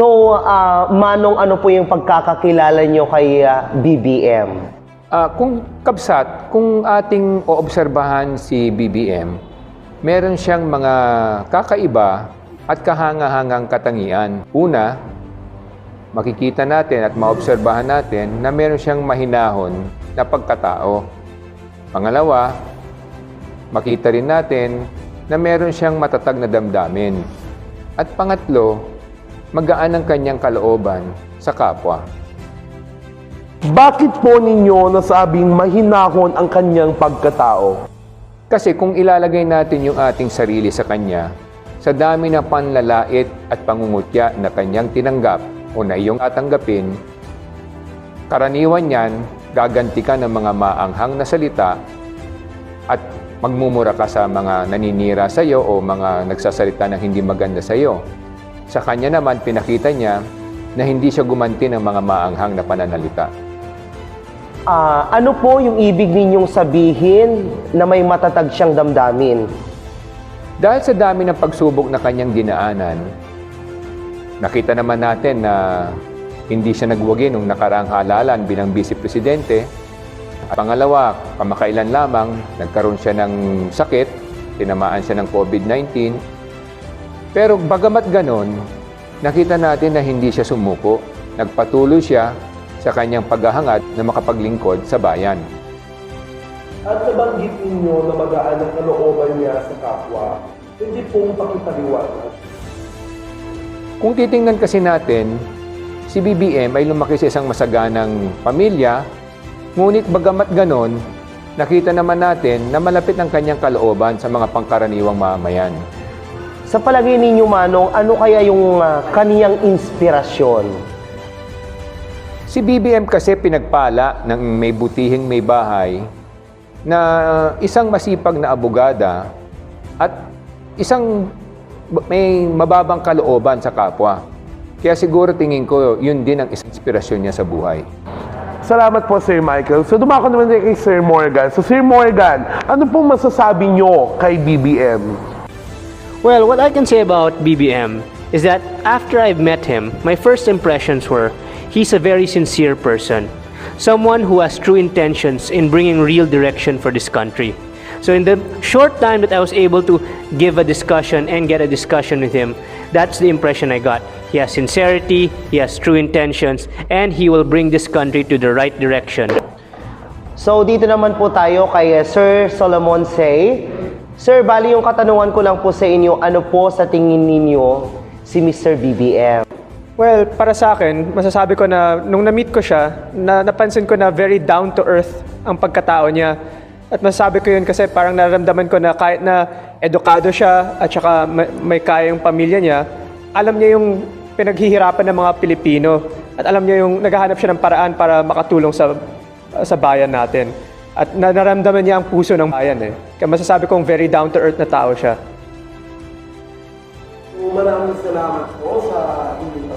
Manong, ano po yung pagkakakilala nyo kay BBM? Kung kabsat, kung ating oobserbahan si BBM, meron siyang mga kakaiba at kahanga-hangang katangian. Una, makikita natin at maobserbahan natin na meron siyang mahinahon na pagkatao. Pangalawa, makita rin natin na meron siyang matatag na damdamin. At pangatlo, magaan ang kanyang kalooban sa kapwa. Bakit po ninyo nasabing mahinahon ang kanyang pagkatao? Kasi kung ilalagay natin yung ating sarili sa kanya, sa dami ng panlalait at pangungutya na kanyang tinanggap o na iyong tatanggapin, karaniwan yan, gaganti ka ng mga maanghang na salita at magmumura ka sa mga naninira sa iyo o mga nagsasalita ng hindi maganda sa iyo. Sa kanya naman, pinakita niya na hindi siya gumanti ng mga maanghang na pananalita. Ano po yung ibig ninyong sabihin na may matatag siyang damdamin? Dahil sa dami ng pagsubok na kanyang dinaanan, nakita naman natin na hindi siya nagwagi nung nakaraang halalan bilang Vice Presidente. At pangalawa, kamakailan lamang, nagkaroon siya ng sakit, tinamaan siya ng COVID-19. Pero bagamat ganon, nakita natin na hindi siya sumuko. Nagpatuloy siya sa kanyang paghahangad na makapaglingkod sa bayan. At nabanggit ninyo na magaan ang kalooban niya sa kapwa. Hindi pong pakipaliwanag. Kung titingnan kasi natin, si BBM ay lumaki sa isang masaganang pamilya, ngunit bagamat ganon, nakita naman natin na malapit ang kanyang kalooban sa mga pangkaraniwang mamamayan. Sa palagay ninyo, Manong, ano kaya yung kaniyang inspirasyon? Si BBM kasi pinagpala ng may butihing may bahay na isang masipag na abogada at isang may mababang kalooban sa kapwa. Kaya siguro tingin ko yun din ang inspirasyon niya sa buhay. Salamat po, Sir Michael. So, dumako naman din kay Sir Morgan. So, Sir Morgan, ano pong masasabi nyo kay BBM? Well, what I can say about BBM is that after I've met him, my first impressions were he's a very sincere person, someone who has true intentions in bringing real direction for this country. So in the short time that I was able to give a discussion and get a discussion with him, that's the impression I got. He has sincerity, he has true intentions, and he will bring this country to the right direction. So dito naman po tayo kay Sir Solomon Say. Sir, bali yung katanungan ko lang po sa inyo, ano po sa tingin ninyo si Mr. BBM? Well, para sa akin, masasabi ko na nung na-meet ko siya, napansin ko na very down-to-earth ang pagkatao niya. At masasabi ko yun kasi parang nararamdaman ko na kahit na edukado siya at saka may kaya yung pamilya niya, alam niya yung pinaghihirapan ng mga Pilipino at alam niya yung naghahanap siya ng paraan para makatulong sa bayan natin. At nararamdaman niya ang puso ng bayan eh. Kaya masasabi kong very down-to-earth na tao siya. Maraming salamat po sa inyong